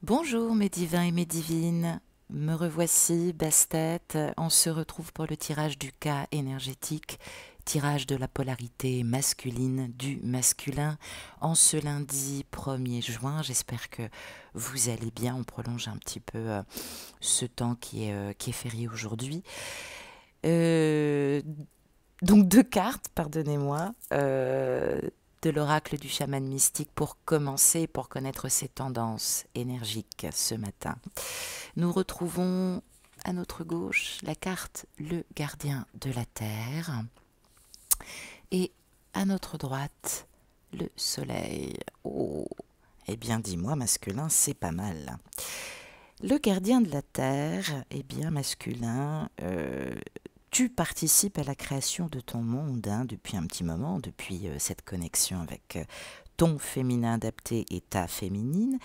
Bonjour mes divins et mes divines, me revoici, Bastet. On se retrouve pour le tirage du cas énergétique, tirage de la polarité masculine du masculin en ce lundi 1er juin. J'espère que vous allez bien. On prolonge un petit peu ce temps qui est férié aujourd'hui. Euh, donc deux cartes, pardonnez-moi, de l'oracle du chaman mystique pour commencer, pour connaître ses tendances énergiques ce matin. Nous retrouvons à notre gauche la carte le gardien de la terre et à notre droite le soleil. Oh, eh bien dis-moi masculin, c'est pas mal. Le gardien de la terre, eh bien masculin, tu participes à la création de ton monde depuis un petit moment, depuis cette connexion avec ton féminin adapté et ta féminine.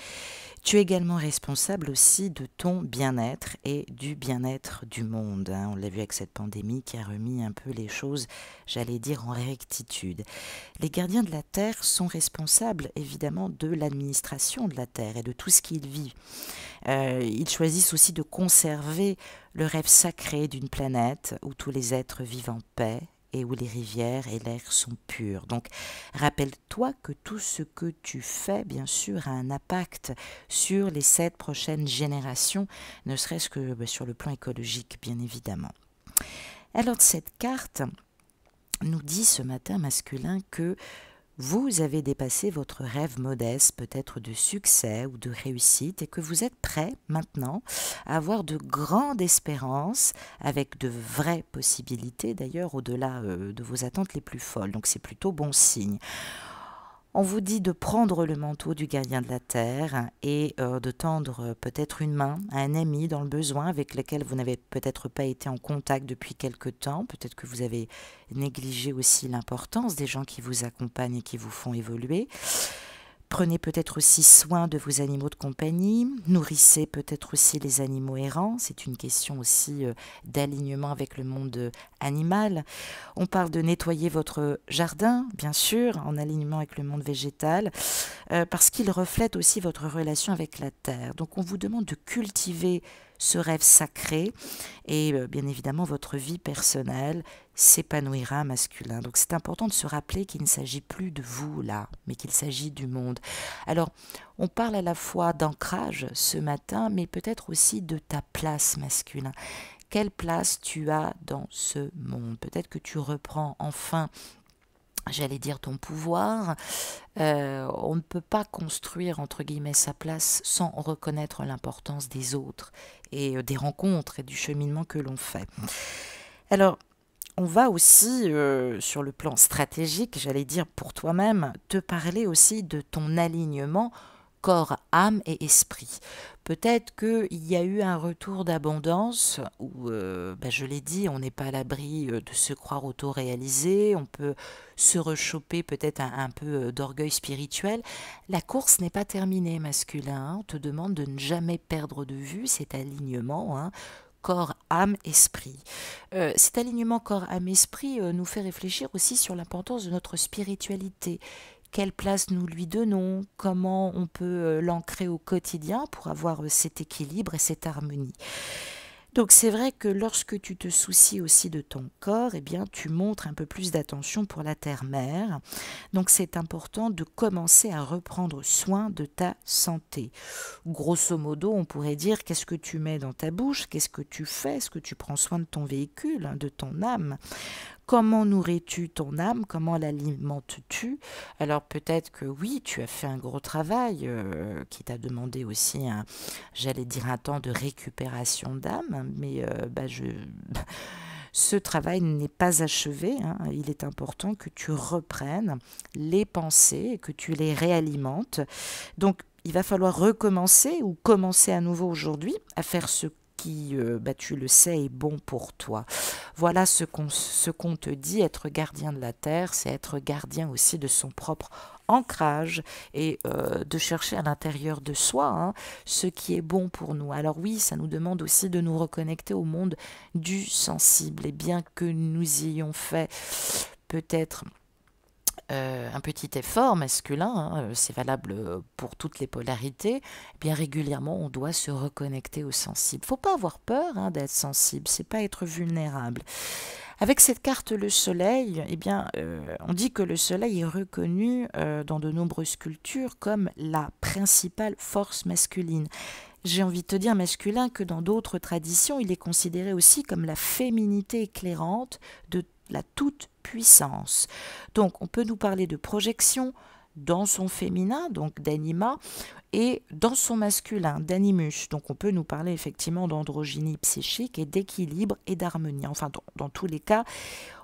Tu es également responsable aussi de ton bien-être et du bien-être du monde. On l'a vu avec cette pandémie qui a remis un peu les choses, j'allais dire, en rectitude. Les gardiens de la Terre sont responsables évidemment de l'administration de la Terre et de tout ce qu'il vit. Ils choisissent aussi de conserver le rêve sacré d'une planète où tous les êtres vivent en paix et où les rivières et l'air sont purs. Donc, rappelle-toi que tout ce que tu fais, bien sûr, a un impact sur les 7 prochaines générations, ne serait-ce que sur le plan écologique, bien évidemment. Alors, cette carte nous dit ce matin masculin que vous avez dépassé votre rêve modeste, peut-être de succès ou de réussite, et que vous êtes prêt maintenant à avoir de grandes espérances, avec de vraies possibilités d'ailleurs, au-delà de vos attentes les plus folles. Donc c'est plutôt bon signe. On vous dit de prendre le manteau du gardien de la terre et de tendre peut-être une main à un ami dans le besoin avec lequel vous n'avez peut-être pas été en contact depuis quelque temps. Peut-être que vous avez négligé aussi l'importance des gens qui vous accompagnent et qui vous font évoluer. Prenez peut-être aussi soin de vos animaux de compagnie, nourrissez peut-être aussi les animaux errants, c'est une question aussi d'alignement avec le monde animal. On parle de nettoyer votre jardin, bien sûr, en alignement avec le monde végétal, parce qu'il reflète aussi votre relation avec la terre. Donc on vous demande de cultiver ce rêve sacré et bien évidemment votre vie personnelle s'épanouira masculin. Donc c'est important de se rappeler qu'il ne s'agit plus de vous là, mais qu'il s'agit du monde. Alors on parle à la fois d'ancrage ce matin, mais peut-être aussi de ta place masculin. Quelle place tu as dans ce monde? Peut-être que tu reprends enfin, j'allais dire, ton pouvoir. On ne peut pas construire, entre guillemets, sa place sans reconnaître l'importance des autres et des rencontres et du cheminement que l'on fait. Alors, on va aussi, sur le plan stratégique, j'allais dire pour toi-même, te parler aussi de ton alignement corps, âme et esprit. Peut-être qu'il y a eu un retour d'abondance où, je l'ai dit, on n'est pas à l'abri de se croire auto-réalisé, on peut se rechoper peut-être un peu d'orgueil spirituel. La course n'est pas terminée, masculin. On te demande de ne jamais perdre de vue cet alignement, corps, âme, esprit. Cet alignement corps, âme, esprit nous fait réfléchir aussi sur l'importance de notre spiritualité. Quelle place nous lui donnons, comment on peut l'ancrer au quotidien pour avoir cet équilibre et cette harmonie. Donc c'est vrai que lorsque tu te soucies aussi de ton corps, eh bien tu montres un peu plus d'attention pour la terre-mère. Donc c'est important de commencer à reprendre soin de ta santé. Grosso modo, on pourrait dire qu'est-ce que tu mets dans ta bouche, qu'est-ce que tu fais, est-ce que tu prends soin de ton véhicule, de ton âme. Comment nourris-tu ton âme? Comment l'alimentes-tu? Alors peut-être que oui, tu as fait un gros travail qui t'a demandé aussi, j'allais dire, un temps de récupération d'âme, mais ce travail n'est pas achevé. Il est important que tu reprennes les pensées et que tu les réalimentes. Donc il va falloir recommencer ou commencer à nouveau aujourd'hui à faire ce qui, tu le sais, est bon pour toi. Voilà ce qu'on te dit, être gardien de la terre, c'est être gardien aussi de son propre ancrage et de chercher à l'intérieur de soi ce qui est bon pour nous. Alors oui, ça nous demande aussi de nous reconnecter au monde du sensible, et bien que nous ayons fait peut-être un petit effort masculin, hein, c'est valable pour toutes les polarités, eh bien régulièrement on doit se reconnecter au sensible. Faut pas avoir peur hein, d'être sensible, c'est pas être vulnérable. Avec cette carte le soleil, eh bien, on dit que le soleil est reconnu dans de nombreuses cultures comme la principale force masculine. J'ai envie de te dire masculin que dans d'autres traditions, il est considéré aussi comme la féminité éclairante de la toute-puissance. Donc on peut nous parler de projection dans son féminin, donc d'anima, et dans son masculin, d'animus. Donc on peut nous parler effectivement d'androgynie psychique et d'équilibre et d'harmonie. Enfin, dans tous les cas,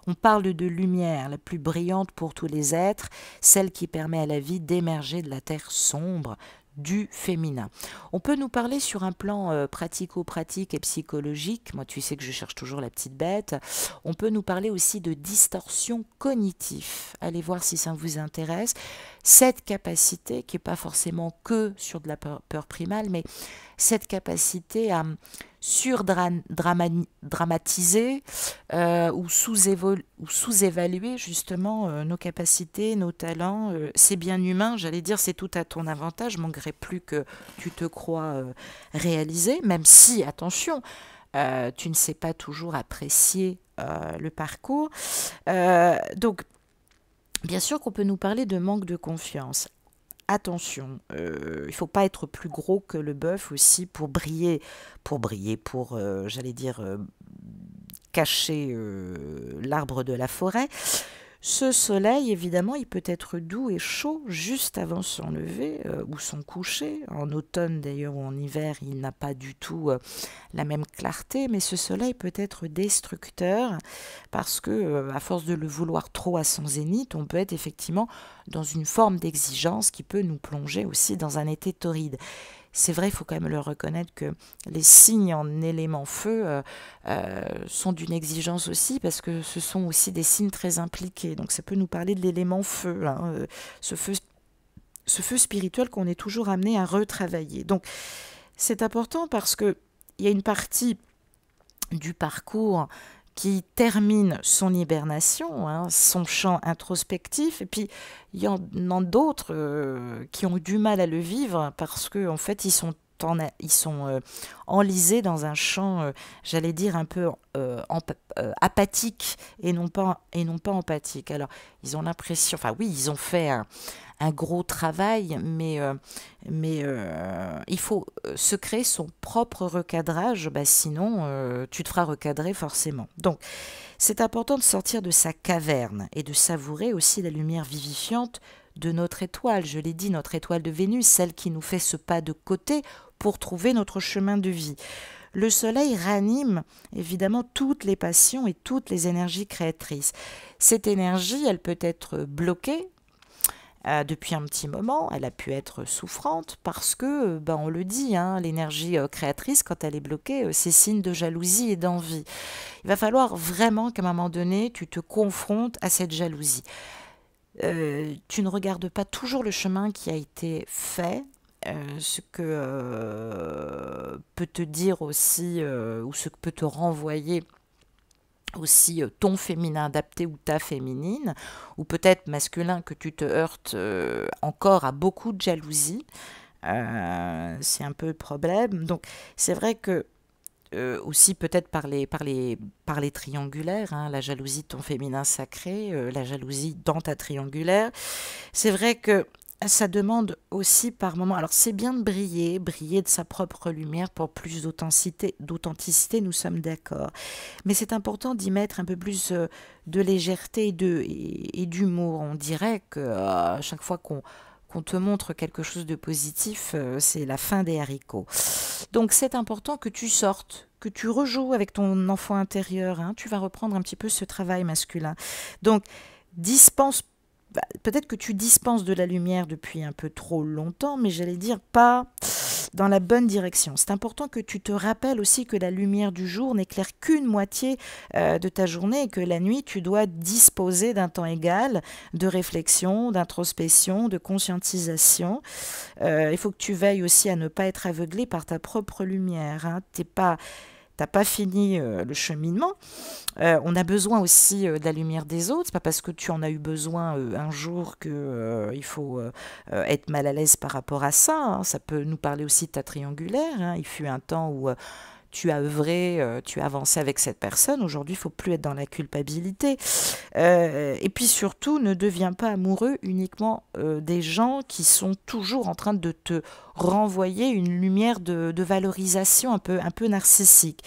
on parle de lumière, la plus brillante pour tous les êtres, celle qui permet à la vie d'émerger de la terre sombre, du féminin. On peut nous parler sur un plan pratico-pratique et psychologique. Moi, tu sais que je cherche toujours la petite bête. On peut nous parler aussi de distorsion cognitive. Allez voir si ça vous intéresse. Cette capacité, qui n'est pas forcément que sur de la peur primale, mais cette capacité à surdramatiser ou sous-évaluer justement nos capacités, nos talents. C'est bien humain, j'allais dire, c'est tout à ton avantage. Manquerait plus que tu te crois réalisé, même si, attention, tu ne sais pas toujours apprécier le parcours. Donc, bien sûr qu'on peut nous parler de manque de confiance. Attention, il ne faut pas être plus gros que le bœuf aussi pour j'allais dire, cacher l'arbre de la forêt. Ce soleil, évidemment, il peut être doux et chaud juste avant son lever ou son coucher. En automne, d'ailleurs, ou en hiver, il n'a pas du tout la même clarté, mais ce soleil peut être destructeur parce que, à force de le vouloir trop à son zénith, on peut être effectivement dans une forme d'exigence qui peut nous plonger aussi dans un été torride. C'est vrai, il faut quand même le reconnaître que les signes en élément feu sont d'une exigence aussi parce que ce sont aussi des signes très impliqués. Donc ça peut nous parler de l'élément feu, hein, ce feu spirituel qu'on est toujours amené à retravailler. Donc c'est important parce qu'il y a une partie du parcours qui termine son hibernation, hein, son chant introspectif, et puis il y en a d'autres qui ont eu du mal à le vivre parce qu'en fait ils sont enlisés dans un chant, j'allais dire un peu apathique et non pas empathique. Alors ils ont l'impression, enfin oui, ils ont fait un gros travail, mais il faut se créer son propre recadrage, sinon tu te feras recadrer forcément. Donc c'est important de sortir de sa caverne et de savourer aussi la lumière vivifiante de notre étoile. Je l'ai dit, notre étoile de Vénus, celle qui nous fait ce pas de côté pour trouver notre chemin de vie. Le soleil ranime évidemment toutes les passions et toutes les énergies créatrices. Cette énergie, elle peut être bloquée depuis un petit moment, elle a pu être souffrante parce que, on le dit, hein, l'énergie créatrice, quand elle est bloquée, c'est signe de jalousie et d'envie. Il va falloir vraiment qu'à un moment donné, tu te confrontes à cette jalousie. Tu ne regardes pas toujours le chemin qui a été fait, ce que peut te dire aussi, ou ce que peut te renvoyer aussi ton féminin adapté ou ta féminine, ou peut-être masculin que tu te heurtes encore à beaucoup de jalousie. C'est un peu le problème. Donc c'est vrai que aussi peut-être par les triangulaires, hein, la jalousie de ton féminin sacré, la jalousie dans ta triangulaire. C'est vrai que ça demande aussi par moments, alors c'est bien de briller de sa propre lumière pour plus d'authenticité, nous sommes d'accord. Mais c'est important d'y mettre un peu plus de légèreté et d'humour. On dirait que à chaque fois qu'on te montre quelque chose de positif, c'est la fin des haricots. Donc c'est important que tu sortes, que tu rejoues avec ton enfant intérieur, hein. Tu vas reprendre un petit peu ce travail masculin. Donc peut-être que tu dispenses de la lumière depuis un peu trop longtemps, mais j'allais dire pas dans la bonne direction. C'est important que tu te rappelles aussi que la lumière du jour n'éclaire qu'une moitié de ta journée et que la nuit, tu dois disposer d'un temps égal de réflexion, d'introspection, de conscientisation. Il faut que tu veilles aussi à ne pas être aveuglé par ta propre lumière, hein. t'as pas fini le cheminement. On a besoin aussi de la lumière des autres. C'est pas parce que tu en as eu besoin un jour que il faut être mal à l'aise par rapport à ça, hein. Ça peut nous parler aussi de ta triangulaire, hein. Il fut un temps où tu as œuvré, tu as avancé avec cette personne. Aujourd'hui, il faut plus être dans la culpabilité. Et puis surtout, ne deviens pas amoureux uniquement des gens qui sont toujours en train de te renvoyer une lumière de valorisation un peu narcissique.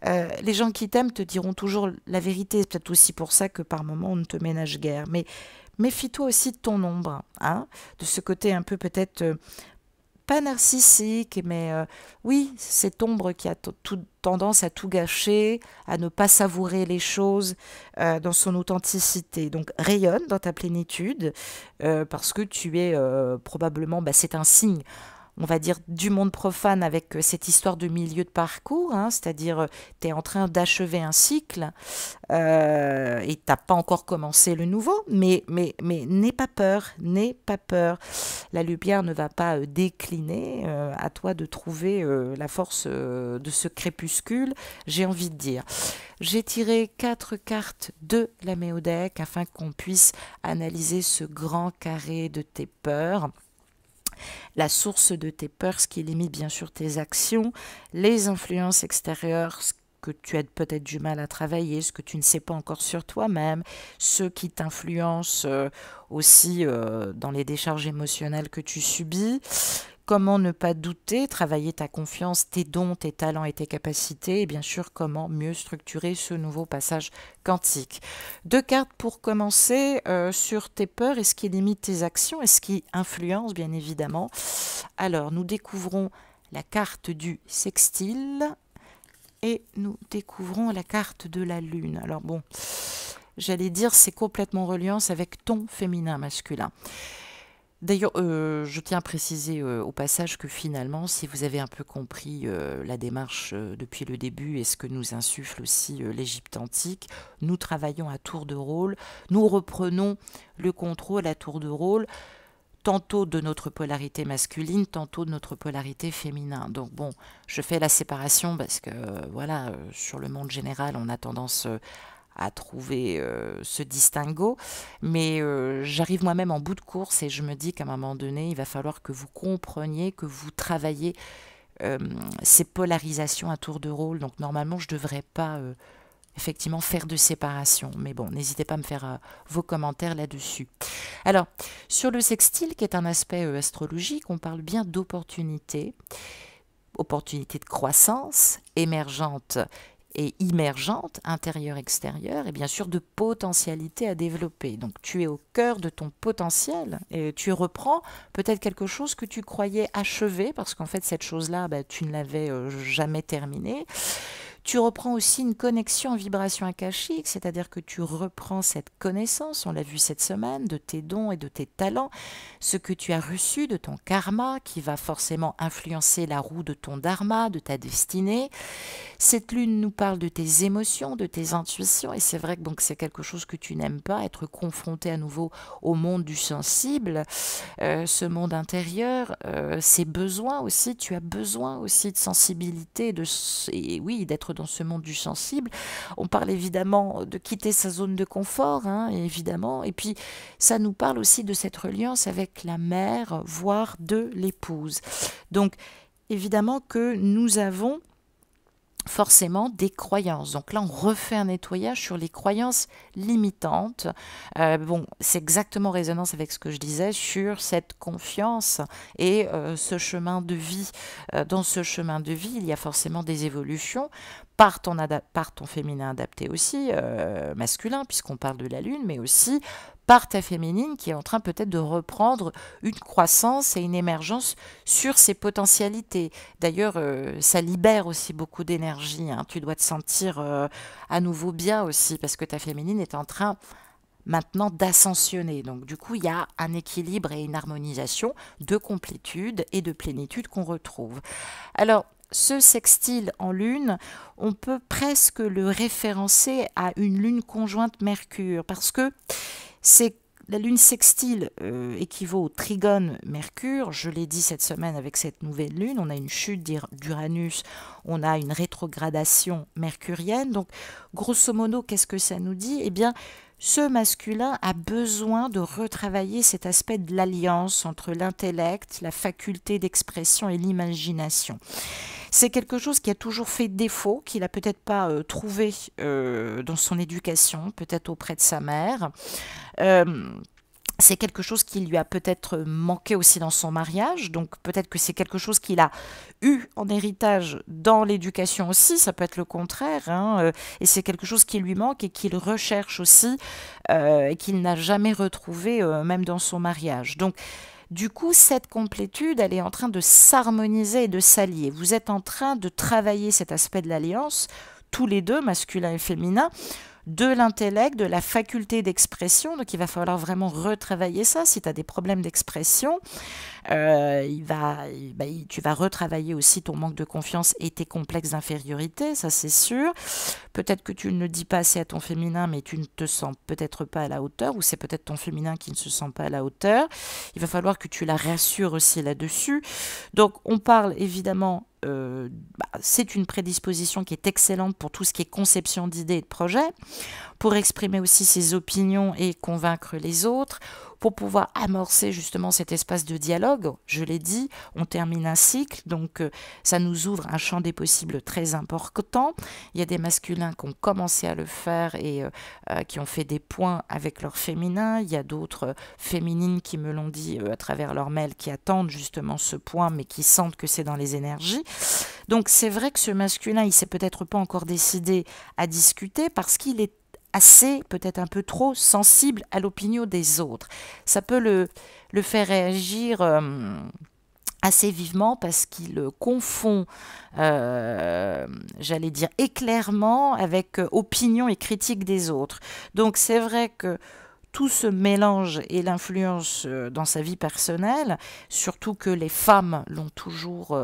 Les gens qui t'aiment te diront toujours la vérité. C'est peut-être aussi pour ça que par moments on ne te ménage guère. Mais méfie-toi aussi de ton ombre, hein, de ce côté un peu peut-être pas narcissique, mais oui, cette ombre qui a tendance à tout gâcher, à ne pas savourer les choses dans son authenticité. Donc rayonne dans ta plénitude parce que tu es probablement, bah, c'est un signe, on va dire, du monde profane avec cette histoire de milieu de parcours, hein, c'est-à-dire tu es en train d'achever un cycle et tu n'as pas encore commencé le nouveau, mais n'aie pas peur, n'aie pas peur. La lumière ne va pas décliner, à toi de trouver la force de ce crépuscule, j'ai envie de dire. J'ai tiré 4 cartes de la Méodec afin qu'on puisse analyser ce grand carré de tes peurs, la source de tes peurs, ce qui limite bien sûr tes actions, les influences extérieures, ce que tu as peut-être du mal à travailler, ce que tu ne sais pas encore sur toi-même, ceux qui t'influencent aussi dans les décharges émotionnelles que tu subis. Comment ne pas douter, travailler ta confiance, tes dons, tes talents et tes capacités, et bien sûr comment mieux structurer ce nouveau passage quantique. 2 cartes pour commencer sur tes peurs et ce qui limite tes actions et ce qui influence bien évidemment. Alors nous découvrons la carte du sextile et nous découvrons la carte de la lune. Alors bon, j'allais dire c'est complètement en reliance avec ton féminin masculin. D'ailleurs, je tiens à préciser au passage que finalement, si vous avez un peu compris la démarche depuis le début et ce que nous insuffle aussi l'Égypte antique, nous travaillons à tour de rôle, nous reprenons le contrôle à tour de rôle, tantôt de notre polarité masculine, tantôt de notre polarité féminin. Donc bon, je fais la séparation parce que voilà, sur le monde général, on a tendance à trouver ce distinguo, mais j'arrive moi-même en bout de course et je me dis qu'à un moment donné, il va falloir que vous compreniez, que vous travaillez ces polarisations à tour de rôle. Donc normalement, je ne devrais pas effectivement faire de séparation, mais bon, n'hésitez pas à me faire vos commentaires là-dessus. Alors, sur le sextile, qui est un aspect astrologique, on parle bien d'opportunités, opportunités de croissance émergente et immergente, intérieure-extérieure, et bien sûr de potentialité à développer. Donc tu es au cœur de ton potentiel et tu reprends peut-être quelque chose que tu croyais achevé, parce qu'en fait cette chose-là, bah, tu ne l'avais jamais terminée. Tu reprends aussi une connexion en vibration akashique, c'est-à-dire que tu reprends cette connaissance, on l'a vu cette semaine, de tes dons et de tes talents, ce que tu as reçu de ton karma qui va forcément influencer la roue de ton dharma, de ta destinée. Cette lune nous parle de tes émotions, de tes intuitions, et c'est vrai que donc c'est quelque chose que tu n'aimes pas, être confronté à nouveau au monde du sensible, ce monde intérieur, ses besoins aussi, tu as besoin aussi de sensibilité, et oui, d'être dans ce monde du sensible. On parle évidemment de quitter sa zone de confort, hein, évidemment, et puis ça nous parle aussi de cette reliance avec la mère, voire de l'épouse. Donc, évidemment que nous avons forcément des croyances. Donc là, on refait un nettoyage sur les croyances limitantes. Bon, c'est exactement en résonance avec ce que je disais sur cette confiance et ce chemin de vie. Dans ce chemin de vie, il y a forcément des évolutions par ton féminin adapté aussi, masculin, puisqu'on parle de la lune, mais aussi par ta féminine qui est en train peut-être de reprendre une croissance et une émergence sur ses potentialités. D'ailleurs, ça libère aussi beaucoup d'énergie, hein. Tu dois te sentir à nouveau bien aussi parce que ta féminine est en train maintenant d'ascensionner. Donc du coup, il y a un équilibre et une harmonisation de complétude et de plénitude qu'on retrouve. Alors, ce sextile en lune, on peut presque le référencer à une lune conjointe Mercure parce que c'est la lune sextile équivaut au trigone Mercure. Je l'ai dit cette semaine avec cette nouvelle lune. On a une chute d'Uranus, on a une rétrogradation mercurienne. Donc, grosso modo, qu'est-ce que ça nous dit? Eh bien, ce masculin a besoin de retravailler cet aspect de l'alliance entre l'intellect, la faculté d'expression et l'imagination. C'est quelque chose qui a toujours fait défaut, qu'il n'a peut-être pas trouvé dans son éducation, peut-être auprès de sa mère. C'est quelque chose qui lui a peut-être manqué aussi dans son mariage, donc peut-être que c'est quelque chose qu'il a eu en héritage dans l'éducation aussi, ça peut être le contraire, hein, et c'est quelque chose qui lui manque et qu'il recherche aussi, et qu'il n'a jamais retrouvé même dans son mariage. Donc, du coup, cette complétude, elle est en train de s'harmoniser et de s'allier. Vous êtes en train de travailler cet aspect de l'alliance, tous les deux, masculin et féminin, de l'intellect, de la faculté d'expression. Donc, il va falloir vraiment retravailler ça. Si tu as des problèmes d'expression, tu vas retravailler aussi ton manque de confiance et tes complexes d'infériorité, ça c'est sûr. Peut-être que tu ne le dis pas assez à ton féminin, mais tu ne te sens peut-être pas à la hauteur, ou c'est peut-être ton féminin qui ne se sent pas à la hauteur. Il va falloir que tu la rassures aussi là-dessus. Donc, on parle évidemment... c'est une prédisposition qui est excellente pour tout ce qui est conception d'idées et de projets, pour exprimer aussi ses opinions et convaincre les autres, pour pouvoir amorcer justement cet espace de dialogue. Je l'ai dit, on termine un cycle, donc ça nous ouvre un champ des possibles très important. Il y a des masculins qui ont commencé à le faire et qui ont fait des points avec leur féminin. Il y a d'autres féminines qui me l'ont dit à travers leur mail, qui attendent justement ce point, mais qui sentent que c'est dans les énergies. Donc c'est vrai que ce masculin, il ne s'est peut-être pas encore décidé à discuter parce qu'il est assez, peut-être un peu trop sensible à l'opinion des autres. Ça peut le faire réagir assez vivement parce qu'il confond, j'allais dire, éclairement avec opinion et critique des autres. Donc c'est vrai que tout ce mélange et l'influence dans sa vie personnelle, surtout que les femmes l'ont toujours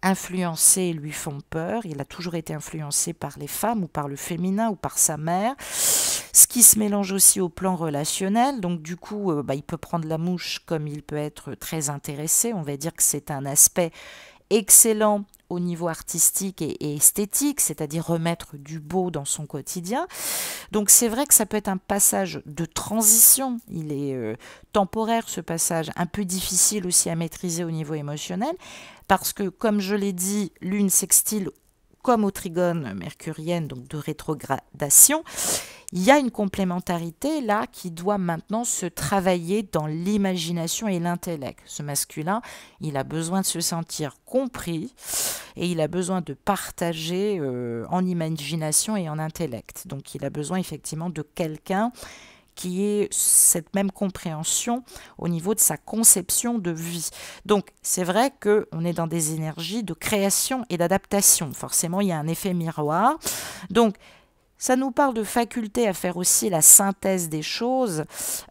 influencé et lui font peur. Il a toujours été influencé par les femmes ou par le féminin ou par sa mère. Ce qui se mélange aussi au plan relationnel. Donc du coup, il peut prendre la mouche comme il peut être très intéressé. On va dire que c'est un aspect excellent au niveau artistique et esthétique, c'est-à-dire remettre du beau dans son quotidien. Donc c'est vrai que ça peut être un passage de transition, il est temporaire ce passage, un peu difficile aussi à maîtriser au niveau émotionnel, parce que comme je l'ai dit, lune sextile comme au trigone mercurienne, donc de rétrogradation, il y a une complémentarité là qui doit maintenant se travailler dans l'imagination et l'intellect. Ce masculin, il a besoin de se sentir compris et il a besoin de partager en imagination et en intellect. Donc il a besoin effectivement de quelqu'un qui ait cette même compréhension au niveau de sa conception de vie. Donc c'est vrai qu'on est dans des énergies de création et d'adaptation. Forcément, il y a un effet miroir. Donc ça nous parle de faculté à faire aussi la synthèse des choses,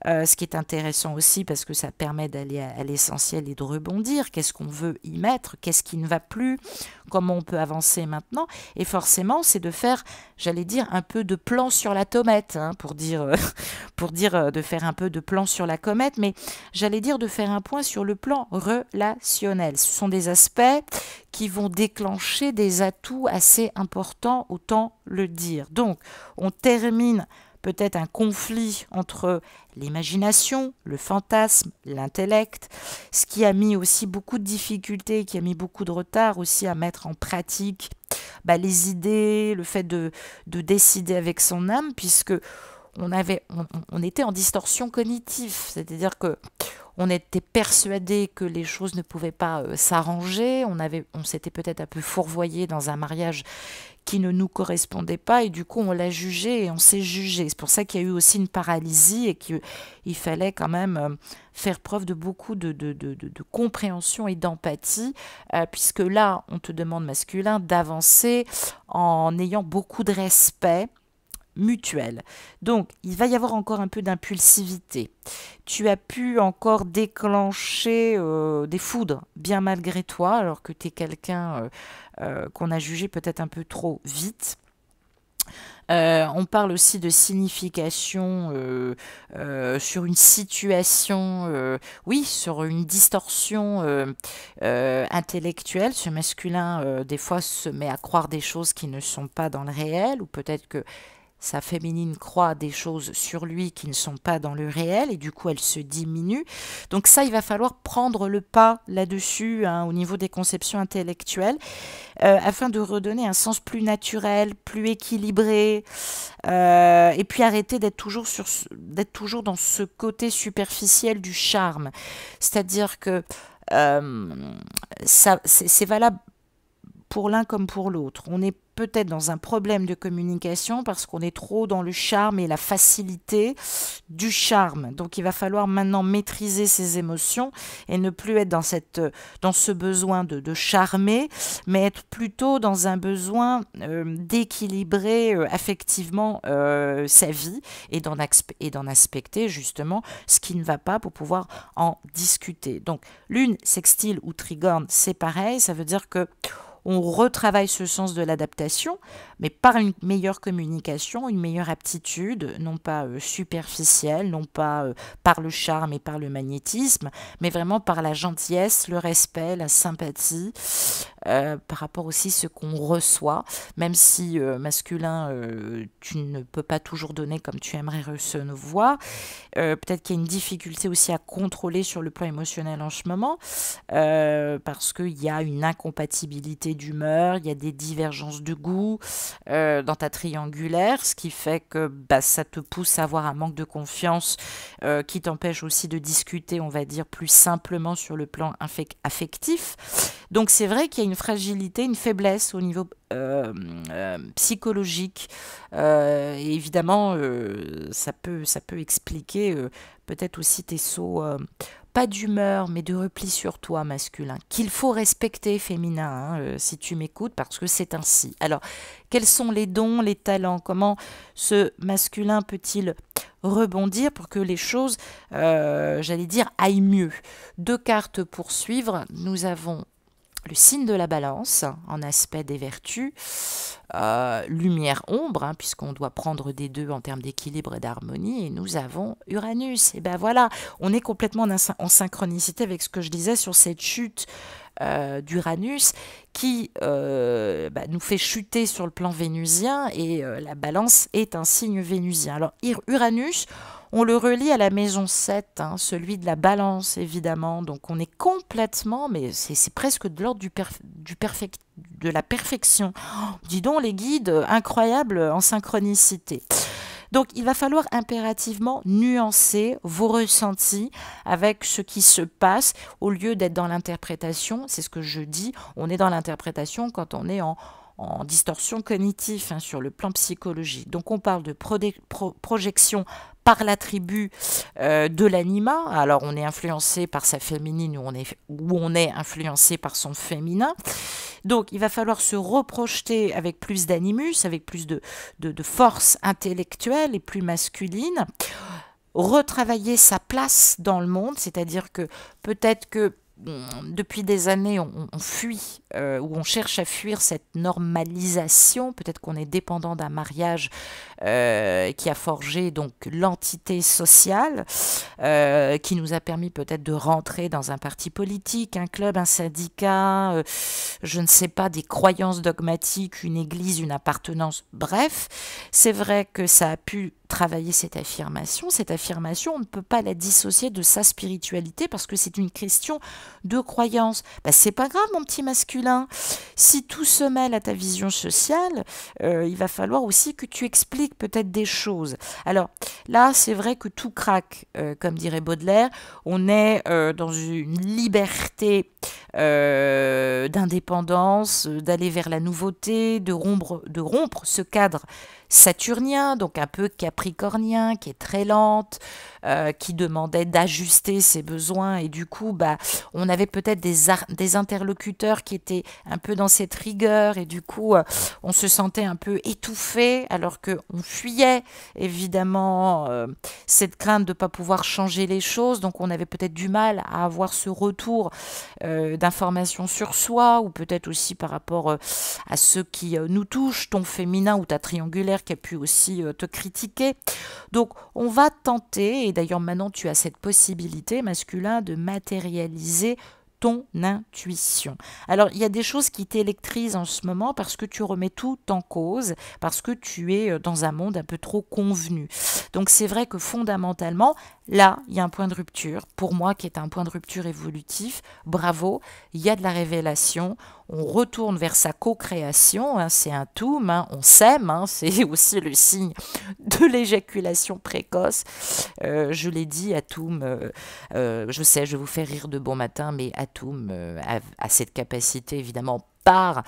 ce qui est intéressant aussi parce que ça permet d'aller à l'essentiel et de rebondir. Qu'est-ce qu'on veut y mettre? Qu'est-ce qui ne va plus? Comment on peut avancer maintenant? Et forcément, c'est de faire, j'allais dire, un peu de plan sur la comète, hein, pour dire de faire un peu de plan sur la comète, mais j'allais dire de faire un point sur le plan relationnel. Ce sont des aspects qui vont déclencher des atouts assez importants, autant le dire. Donc, on termine peut-être un conflit entre l'imagination, le fantasme, l'intellect, ce qui a mis aussi beaucoup de difficultés, qui a mis beaucoup de retard aussi à mettre en pratique les idées, le fait de décider avec son âme, puisque on était en distorsion cognitive, c'est-à-dire que on était persuadé que les choses ne pouvaient pas s'arranger, on s'était peut-être un peu fourvoyé dans un mariage qui ne nous correspondait pas et du coup on l'a jugé et on s'est jugé. C'est pour ça qu'il y a eu aussi une paralysie et qu'il fallait quand même faire preuve de beaucoup de compréhension et d'empathie, puisque là on te demande, masculin, d'avancer en ayant beaucoup de respect mutuelle. Donc, il va y avoir encore un peu d'impulsivité. Tu as pu encore déclencher des foudres, bien malgré toi, alors que tu es quelqu'un qu'on a jugé peut-être un peu trop vite. On parle aussi de signification sur une situation, oui, sur une distorsion intellectuelle. Ce masculin, des fois, se met à croire des choses qui ne sont pas dans le réel, ou peut-être que sa féminine croit des choses sur lui qui ne sont pas dans le réel et du coup elle se diminue. Donc ça, il va falloir prendre le pas là-dessus, hein, au niveau des conceptions intellectuelles, afin de redonner un sens plus naturel, plus équilibré, et puis arrêter d'être toujours dans ce côté superficiel du charme. C'est-à-dire que euh, ça, c'est valable pour l'un comme pour l'autre. On est peut-être dans un problème de communication parce qu'on est trop dans le charme et la facilité du charme. Donc il va falloir maintenant maîtriser ses émotions et ne plus être dans ce besoin de charmer, mais être plutôt dans un besoin d'équilibrer affectivement sa vie et d'en aspecter justement ce qui ne va pas pour pouvoir en discuter. Donc lune, sextile ou trigone, c'est pareil, ça veut dire que on retravaille ce sens de l'adaptation, mais par une meilleure communication, une meilleure aptitude, non pas superficielle, non pas par le charme et par le magnétisme, mais vraiment par la gentillesse, le respect, la sympathie, par rapport aussi à ce qu'on reçoit, même si masculin, tu ne peux pas toujours donner comme tu aimerais recevoir. Peut-être qu'il y a une difficulté aussi à contrôler sur le plan émotionnel en ce moment, parce qu'il y a une incompatibilité d'humeur, il y a des divergences de goût dans ta triangulaire, ce qui fait que bah, ça te pousse à avoir un manque de confiance qui t'empêche aussi de discuter, on va dire, plus simplement sur le plan affectif. Donc c'est vrai qu'il y a une fragilité, une faiblesse au niveau psychologique. Et évidemment, ça peut expliquer peut-être aussi tes sauts, pas d'humeur, mais de repli sur toi masculin, qu'il faut respecter féminin, hein, si tu m'écoutes, parce que c'est ainsi. Alors, quels sont les dons, les talents? Comment ce masculin peut-il rebondir pour que les choses, j'allais dire, aillent mieux? Deux cartes pour suivre. Nous avons le signe de la balance en aspect des vertus, lumière-ombre, hein, puisqu'on doit prendre des deux en termes d'équilibre et d'harmonie, et nous avons Uranus. Et ben voilà, on est complètement en synchronicité avec ce que je disais sur cette chute d'Uranus qui nous fait chuter sur le plan vénusien, et la balance est un signe vénusien. Alors Uranus, on le relie à la maison 7, hein, celui de la balance évidemment, donc on est complètement, mais c'est presque de l'ordre de la perfection. Oh, dis donc les guides, incroyables en synchronicité. Donc il va falloir impérativement nuancer vos ressentis avec ce qui se passe au lieu d'être dans l'interprétation. C'est ce que je dis, on est dans l'interprétation quand on est en distorsion cognitive, hein, sur le plan psychologique. Donc on parle de projection par l'attribut de l'anima. Alors on est influencé par sa féminine ou on est influencé par son féminin. Donc il va falloir se reprojeter avec plus d'animus, avec plus de force intellectuelle et plus masculine. Retravailler sa place dans le monde, c'est-à-dire que peut-être que depuis des années, on fuit ou on cherche à fuir cette normalisation. Peut-être qu'on est dépendant d'un mariage qui a forgé donc l'entité sociale, qui nous a permis peut-être de rentrer dans un parti politique, un club, un syndicat, je ne sais pas, des croyances dogmatiques, une église, une appartenance. Bref, c'est vrai que ça a pu travailler cette affirmation. Cette affirmation, on ne peut pas la dissocier de sa spiritualité parce que c'est une question de croyance. Ben, c'est pas grave, mon petit masculin. Si tout se mêle à ta vision sociale, il va falloir aussi que tu expliques peut-être des choses. Alors là, c'est vrai que tout craque, comme dirait Baudelaire. On est dans une liberté d'indépendance, d'aller vers la nouveauté, de rompre ce cadre saturnien, donc un peu capricornien, qui est très lente, qui demandait d'ajuster ses besoins et du coup, on avait peut-être des interlocuteurs qui étaient un peu dans cette rigueur et du coup, on se sentait un peu étouffé alors qu'on fuyait évidemment cette crainte de ne pas pouvoir changer les choses. Donc, on avait peut-être du mal à avoir ce retour d'informations sur soi ou peut-être aussi par rapport à ceux qui nous touchent, ton féminin ou ta triangulaire qui a pu aussi te critiquer. Donc, on va tenter, et d'ailleurs maintenant tu as cette possibilité masculin de matérialiser ton intuition. Alors, il y a des choses qui t'électrisent en ce moment parce que tu remets tout en cause, parce que tu es dans un monde un peu trop convenu. Donc, c'est vrai que fondamentalement, là, il y a un point de rupture, pour moi qui est un point de rupture évolutif. Bravo, il y a de la révélation. On retourne vers sa co-création, hein, c'est un tout, hein, on s'aime, hein, c'est aussi le signe de l'éjaculation précoce. Je l'ai dit, Atoum, je sais, je vous fais rire de bon matin, mais Atoum a cette capacité évidemment par,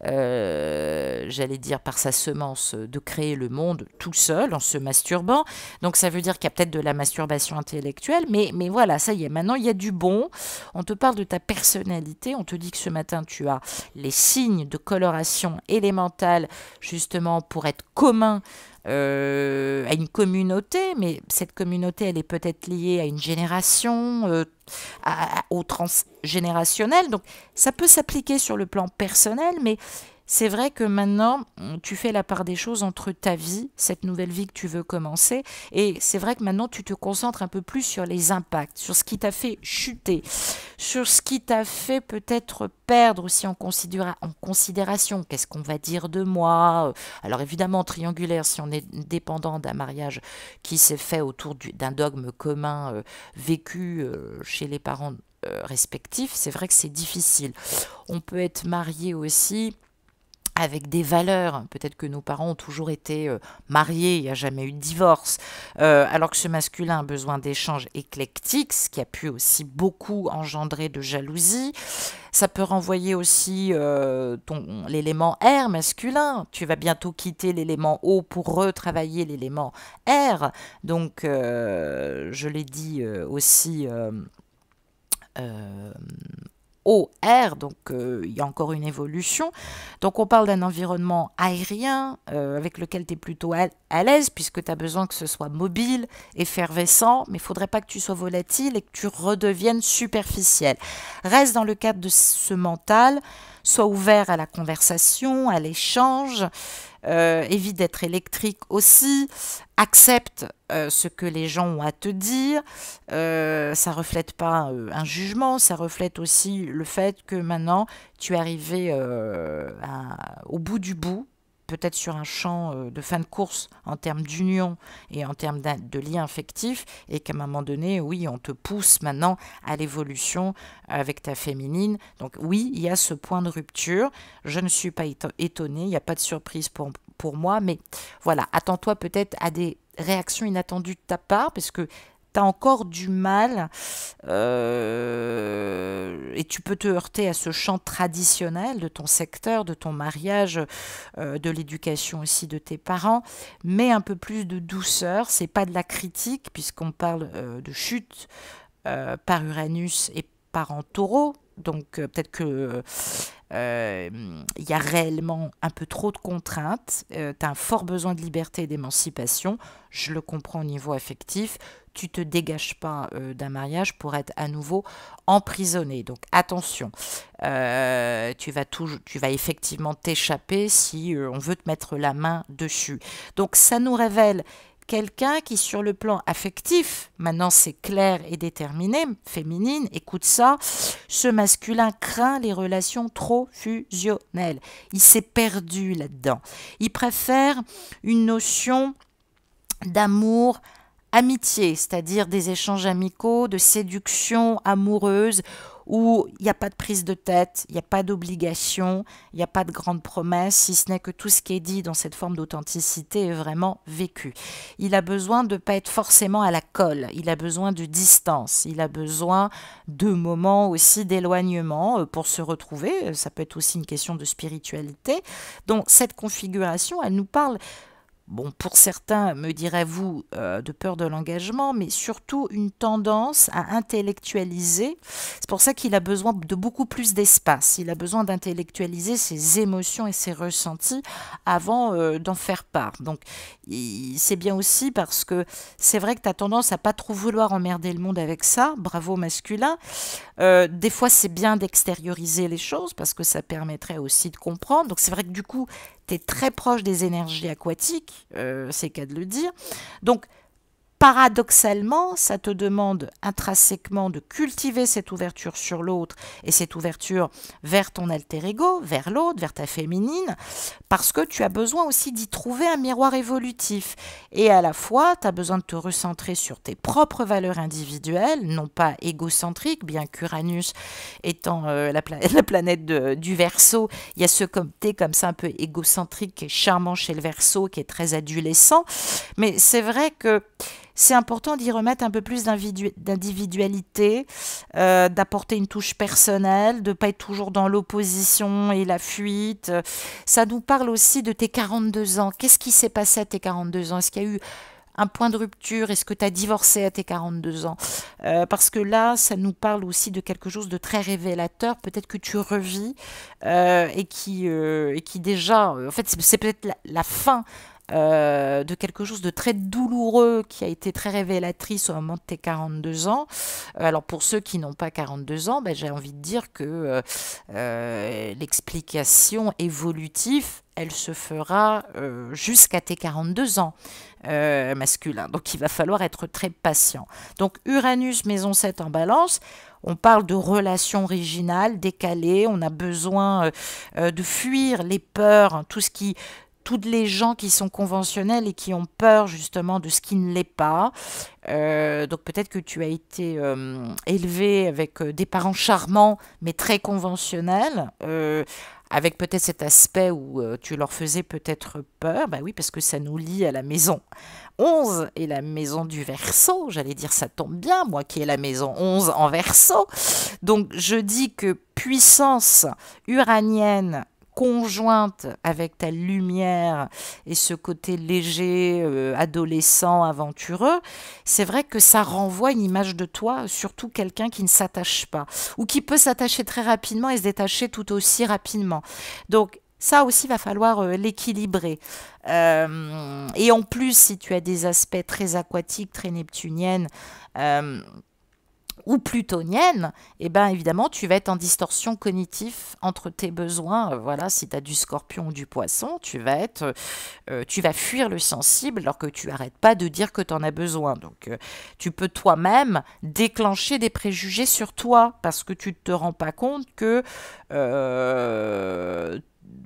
j'allais dire, par sa semence de créer le monde tout seul en se masturbant. Donc ça veut dire qu'il y a peut-être de la masturbation intellectuelle, mais voilà, ça y est, maintenant il y a du bon. On te parle de ta personnalité, on te dit que ce matin tu as les signes de coloration élémentale justement pour être commun à une communauté, mais cette communauté, elle est peut-être liée à une génération, au transgénérationnel. Donc, ça peut s'appliquer sur le plan personnel, mais c'est vrai que maintenant, tu fais la part des choses entre ta vie, cette nouvelle vie que tu veux commencer, et c'est vrai que maintenant, tu te concentres un peu plus sur les impacts, sur ce qui t'a fait chuter, sur ce qui t'a fait peut-être perdre aussi en considération. Qu'est-ce qu'on va dire de moi? Alors évidemment, triangulaire, si on est dépendant d'un mariage qui s'est fait autour d'un dogme commun vécu chez les parents respectifs, c'est vrai que c'est difficile. On peut être marié aussi avec des valeurs. Peut-être que nos parents ont toujours été mariés, il n'y a jamais eu de divorce, alors que ce masculin a besoin d'échanges éclectiques, ce qui a pu aussi beaucoup engendrer de jalousie. Ça peut renvoyer aussi l'élément R masculin. Tu vas bientôt quitter l'élément O pour retravailler l'élément R. Donc, je l'ai dit aussi... OR, donc il y a encore une évolution. Donc on parle d'un environnement aérien avec lequel tu es plutôt à l'aise puisque tu as besoin que ce soit mobile, effervescent, mais il ne faudrait pas que tu sois volatile et que tu redeviennes superficiel. Reste dans le cadre de ce mental, sois ouvert à la conversation, à l'échange, évite d'être électrique aussi, accepte ce que les gens ont à te dire, ça reflète pas un jugement, ça reflète aussi le fait que maintenant tu es arrivé au bout du bout, peut-être sur un champ de fin de course en termes d'union et en termes de lien affectif, et qu'à un moment donné, oui, on te pousse maintenant à l'évolution avec ta féminine. Donc oui, il y a ce point de rupture. Je ne suis pas étonnée, il n'y a pas de surprise pour moi, mais voilà, attends-toi peut-être à des réactions inattendues de ta part, parce que tu as encore du mal et tu peux te heurter à ce champ traditionnel de ton secteur, de ton mariage, de l'éducation aussi de tes parents, mais un peu plus de douceur. C'est pas de la critique puisqu'on parle de chute par Uranus et par en taureau. Donc peut-être que il y a réellement un peu trop de contraintes, tu as un fort besoin de liberté et d'émancipation, je le comprends au niveau affectif, tu te dégages pas d'un mariage pour être à nouveau emprisonné. Donc attention, tu vas effectivement t'échapper si on veut te mettre la main dessus. Donc ça nous révèle quelqu'un qui, sur le plan affectif, maintenant c'est clair et déterminé, féminine, écoute ça, ce masculin craint les relations trop fusionnelles. Il s'est perdu là-dedans. Il préfère une notion d'amour, amitié, c'est-à-dire des échanges amicaux, de séduction amoureuse, où il n'y a pas de prise de tête, il n'y a pas d'obligation, il n'y a pas de grandes promesses, si ce n'est que tout ce qui est dit dans cette forme d'authenticité est vraiment vécu. Il a besoin de ne pas être forcément à la colle, il a besoin de distance, il a besoin de moments aussi d'éloignement pour se retrouver, ça peut être aussi une question de spiritualité. Donc cette configuration, elle nous parle bon, pour certains, me direz-vous, de peur de l'engagement, mais surtout une tendance à intellectualiser. C'est pour ça qu'il a besoin de beaucoup plus d'espace. Il a besoin d'intellectualiser ses émotions et ses ressentis avant d'en faire part. Donc, c'est bien aussi parce que c'est vrai que tu as tendance à pas trop vouloir emmerder le monde avec ça. Bravo masculin. Des fois, c'est bien d'extérioriser les choses parce que ça permettrait aussi de comprendre. Donc, c'est vrai que du coup, tu es très proche des énergies aquatiques, c'est qu'à de le dire. Donc, paradoxalement, ça te demande intrinsèquement de cultiver cette ouverture sur l'autre et cette ouverture vers ton alter ego, vers l'autre, vers ta féminine, parce que tu as besoin aussi d'y trouver un miroir évolutif. Et à la fois, tu as besoin de te recentrer sur tes propres valeurs individuelles, non pas égocentriques, bien qu'Uranus étant la planète du Verseau, il y a ce côté comme ça un peu égocentrique qui est charmant chez le Verseau, qui est très adolescent. Mais c'est vrai que c'est important d'y remettre un peu plus d'individualité, d'apporter une touche personnelle, de ne pas être toujours dans l'opposition et la fuite. Ça nous parle aussi de tes 42 ans. Qu'est-ce qui s'est passé à tes 42 ans? Est-ce qu'il y a eu un point de rupture? Est-ce que tu as divorcé à tes 42 ans? Parce que là, ça nous parle aussi de quelque chose de très révélateur, peut-être que tu revis et qui déjà, en fait, c'est peut-être la fin de quelque chose de très douloureux qui a été très révélatrice au moment de tes 42 ans. Alors pour ceux qui n'ont pas 42 ans, ben, j'ai envie de dire que l'explication évolutive, elle se fera jusqu'à tes 42 ans masculin. Donc il va falloir être très patient. Donc Uranus, maison 7 en balance, on parle de relations originales, décalées, on a besoin de fuir les peurs, toutes les gens qui sont conventionnels et qui ont peur justement de ce qui ne l'est pas. Donc peut-être que tu as été élevé avec des parents charmants mais très conventionnels, avec peut-être cet aspect où tu leur faisais peut-être peur. Bah oui, parce que ça nous lie à la maison 11 et la maison du Verseau. J'allais dire, ça tombe bien, moi qui ai la maison 11 en Verseau. Donc je dis que puissance uranienne conjointe avec ta lumière et ce côté léger, adolescent, aventureux, c'est vrai que ça renvoie une image de toi, surtout quelqu'un qui ne s'attache pas, ou qui peut s'attacher très rapidement et se détacher tout aussi rapidement. Donc, ça aussi, va falloir l'équilibrer. Et en plus, si tu as des aspects très aquatiques, très neptuniennes, ou plutonienne, eh ben évidemment, tu vas être en distorsion cognitive entre tes besoins. Voilà, si tu as du scorpion ou du poisson, tu vas fuir le sensible alors que tu n'arrêtes pas de dire que tu en as besoin. Donc, tu peux toi-même déclencher des préjugés sur toi parce que tu ne te rends pas compte que...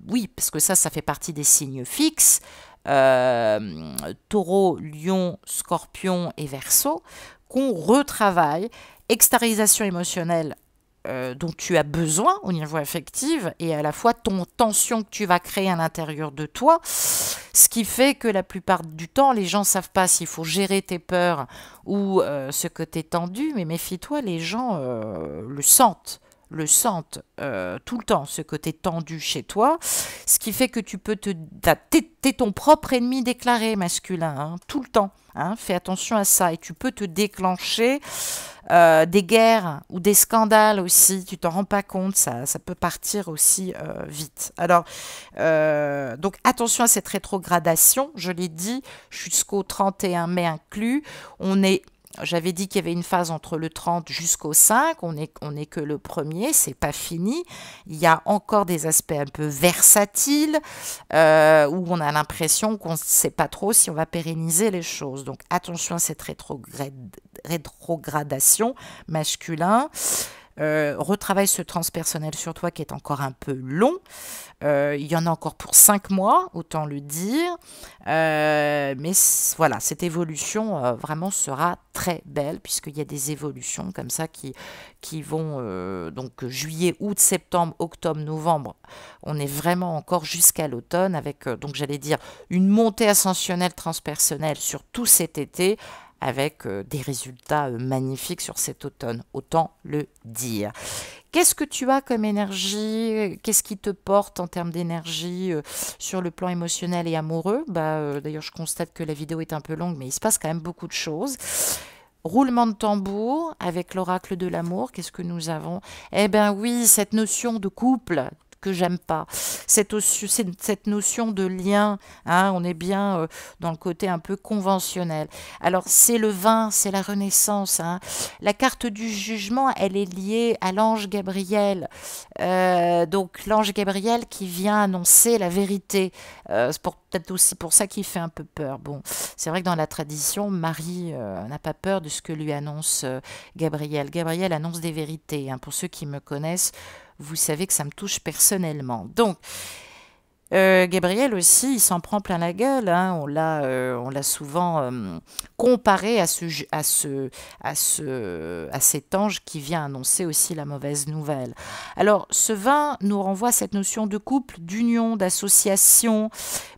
oui, parce que ça fait partie des signes fixes. Taureau, Lion, Scorpion et Verseau, qu'on retravaille. Extériorisation émotionnelle dont tu as besoin au niveau affectif et à la fois ton tension que tu vas créer à l'intérieur de toi, ce qui fait que la plupart du temps, les gens ne savent pas s'il faut gérer tes peurs ou ce côté tendu, mais méfie-toi, les gens le sentent tout le temps, ce côté tendu chez toi, ce qui fait que tu peux t'es ton propre ennemi déclaré masculin, hein, tout le temps, hein, fais attention à ça, et tu peux te déclencher des guerres ou des scandales aussi, tu t'en rends pas compte, ça peut partir aussi vite. Alors, donc attention à cette rétrogradation, je l'ai dit, jusqu'au 31 mai inclus, j'avais dit qu'il y avait une phase entre le 30 jusqu'au 5, on est que le premier, c'est pas fini. Il y a encore des aspects un peu versatiles, où on a l'impression qu'on ne sait pas trop si on va pérenniser les choses. Donc attention à cette rétrogradation masculin. Retravaille ce transpersonnel sur toi qui est encore un peu long. Il y en a encore pour 5 mois, autant le dire. Mais voilà, cette évolution vraiment sera très belle puisqu'il y a des évolutions comme ça qui vont donc juillet, août, septembre, octobre, novembre. On est vraiment encore jusqu'à l'automne avec, donc j'allais dire, une montée ascensionnelle transpersonnelle sur tout cet été, avec des résultats magnifiques sur cet automne, autant le dire. Qu'est-ce que tu as comme énergie? Qu'est-ce qui te porte en termes d'énergie sur le plan émotionnel et amoureux? D'ailleurs, je constate que la vidéo est un peu longue, mais il se passe quand même beaucoup de choses. Roulement de tambour avec l'oracle de l'amour, qu'est-ce que nous avons? Eh bien oui, cette notion de couple que j'aime pas, cette notion de lien, hein, on est bien dans le côté un peu conventionnel. Alors c'est le vin, c'est la renaissance, hein. La carte du jugement, elle est liée à l'ange Gabriel. Donc l'ange Gabriel qui vient annoncer la vérité. C'est peut-être aussi pour ça qu'il fait un peu peur. Bon, c'est vrai que dans la tradition, Marie n'a pas peur de ce que lui annonce Gabriel. Gabriel annonce des vérités, hein. Pour ceux qui me connaissent, vous savez que ça me touche personnellement. Donc, Gabriel aussi, il s'en prend plein la gueule, hein. On l'a souvent comparé à cet ange qui vient annoncer aussi la mauvaise nouvelle. Alors, ce vin nous renvoie à cette notion de couple, d'union, d'association,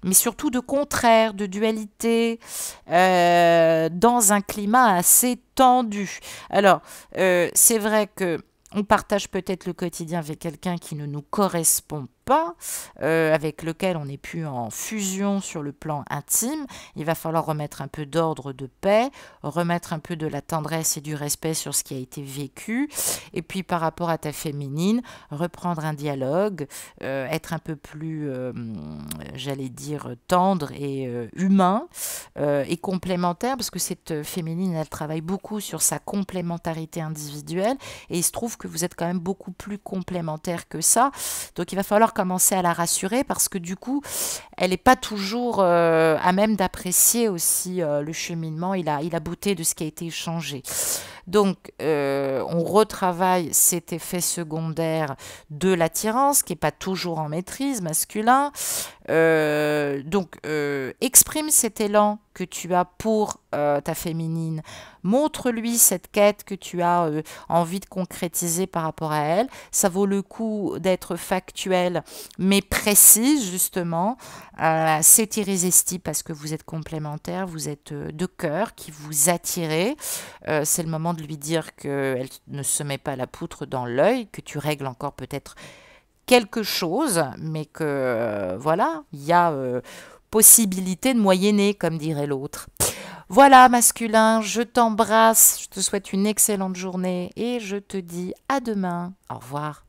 mais surtout de contraire, de dualité, dans un climat assez tendu. Alors, c'est vrai que on partage peut-être le quotidien avec quelqu'un qui ne nous correspond pas, avec lequel on n'est plus en fusion sur le plan intime. Il va falloir remettre un peu d'ordre, de paix, remettre un peu de la tendresse et du respect sur ce qui a été vécu. Et puis par rapport à ta féminine, reprendre un dialogue, être un peu plus, j'allais dire, tendre et humain et complémentaire, parce que cette féminine, elle travaille beaucoup sur sa complémentarité individuelle, et il se trouve que vous êtes quand même beaucoup plus complémentaires que ça. Donc il va falloir commencer à la rassurer, parce que du coup, elle n'est pas toujours à même d'apprécier aussi le cheminement et la beauté de ce qui a été échangé. Donc, on retravaille cet effet secondaire de l'attirance, qui n'est pas toujours en maîtrise, masculin. Exprime cet élan que tu as pour ta féminine. Montre-lui cette quête que tu as envie de concrétiser par rapport à elle. Ça vaut le coup d'être factuel, mais précis, justement. C'est irrésistible parce que vous êtes complémentaires, vous êtes deux cœurs qui vous attirez. C'est le moment de lui dire qu'elle ne se met pas la poutre dans l'œil, que tu règles encore peut-être quelque chose, mais que voilà, il y a possibilité de moyenner, comme dirait l'autre. Voilà, masculin, je t'embrasse, je te souhaite une excellente journée et je te dis à demain. Au revoir.